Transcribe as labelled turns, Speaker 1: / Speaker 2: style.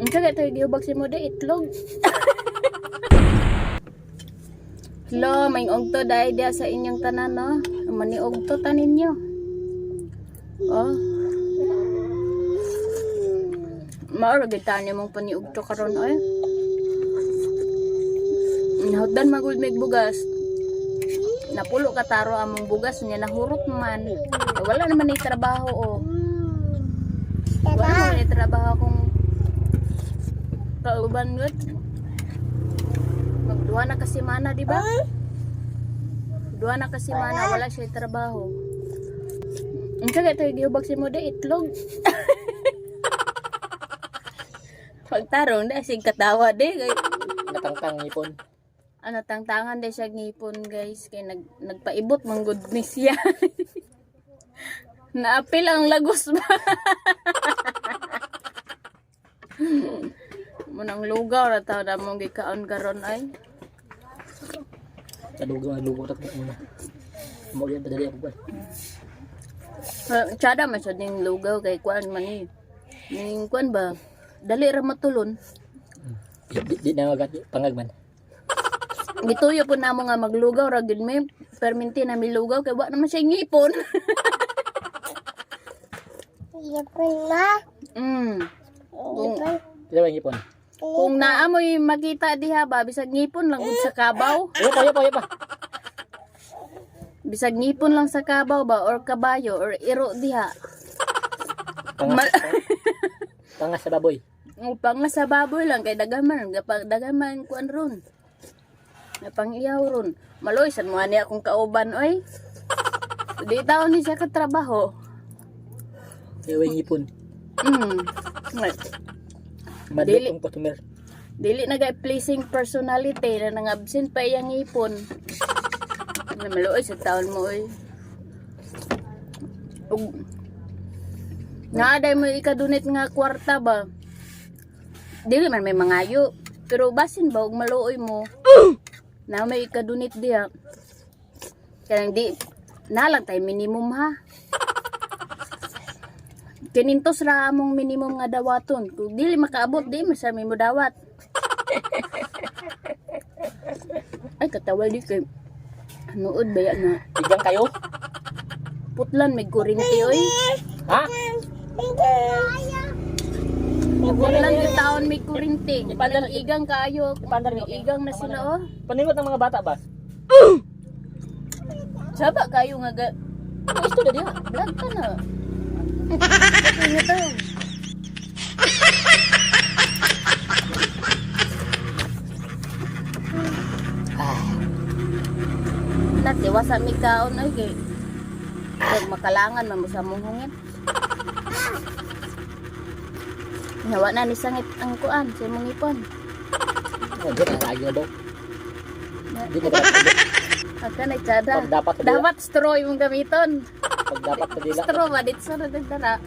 Speaker 1: Ang kaya tayo giubag si mo de itlog. Hello, may ogto dahil dia sa inyong tanan, no? Mani ogto tanin nyo. Oh. Mauro gitan niyo mong paniugto karon oy. Hotdan magud mig bugas. Napulo ka taro among bugas niya nahurot man. Wala naman ni trabaho oh. Wala naman ni trabaho kung kauban gud. Magduha na kasi mana, di ba? Duha na kasi mana, wala siya trabaho. Ang kaya tayo giubag si mo de itlog. Pagtarong na sig katawa de kay
Speaker 2: Natangtang ngipon.
Speaker 1: tangtangan de siya ngipon guys kay nagpaibot man good ni siya. Naapil ang lagos ba? Munang lugaw ra taw na mong gikaon karon ay.
Speaker 2: Kadugo ta muna. Mo yan dali ako ba.
Speaker 1: Tsada man siya ding lugaw kay kuan man ni. Ning kuan ba? Dali ra matulon.
Speaker 2: Di na magat pangagman.
Speaker 1: Gituyo po namo nga maglugaw ra gid may perminti na milugaw kay wa naman siya ngipon.
Speaker 3: Ngipon ma.
Speaker 2: Dili ba ngipon?
Speaker 1: Kung naamoy makita diha ba bisag ngipon lang gud sa kabaw.
Speaker 2: Yo pa.
Speaker 1: Bisag ngipon lang sa kabaw ba or kabayo or iro diha.
Speaker 2: Pangas sa baboy.
Speaker 1: Upang sa baboy lang kay dagaman kuan ron. Napangiyaw ron. Maloy san mo ani akong kauban oy. Di taon ni siya ka trabaho.
Speaker 2: Ewa ngipon.
Speaker 1: Dili.
Speaker 2: Madali customer.
Speaker 1: Dili na gay pleasing personality na nang-absent pa iyang ngipon. Na maloy sa taon mo oy. Naaday mo ikadunit nga kwarta ba? Dili man may mangayo. Pero basin ba og maluoy mo? Na may ikadunit diha. Kaya di na lang tay minimum ha. Kinintos ra among minimum nga dawaton. Kung dili makaabot di masami mo dawat. Ay katawal di kay nuod ba yan na.
Speaker 2: Igang kayo?
Speaker 1: Putlan may kurinti oy.
Speaker 2: Ha?
Speaker 1: Putlan yung taon may kurinti. Igang kayo. Igang na sila oh.
Speaker 2: Paningot ng mga bata ba?
Speaker 1: Saba kayo nga ga.
Speaker 2: Gusto na diha.
Speaker 1: Vlog ka na. Ito to. Nati wasa mi kaon ay kay. Pag makalangan man mo sa mong hungit. Nawa na ni sangit ang kuan sa mong ipon.
Speaker 2: Hindi na lagi na daw. Hindi na
Speaker 1: Pagka na tsada.
Speaker 2: dapat
Speaker 1: Dapat straw yung gamiton.
Speaker 2: pag dapat pa dila.
Speaker 1: Straw ba? Dito sa nadagdara.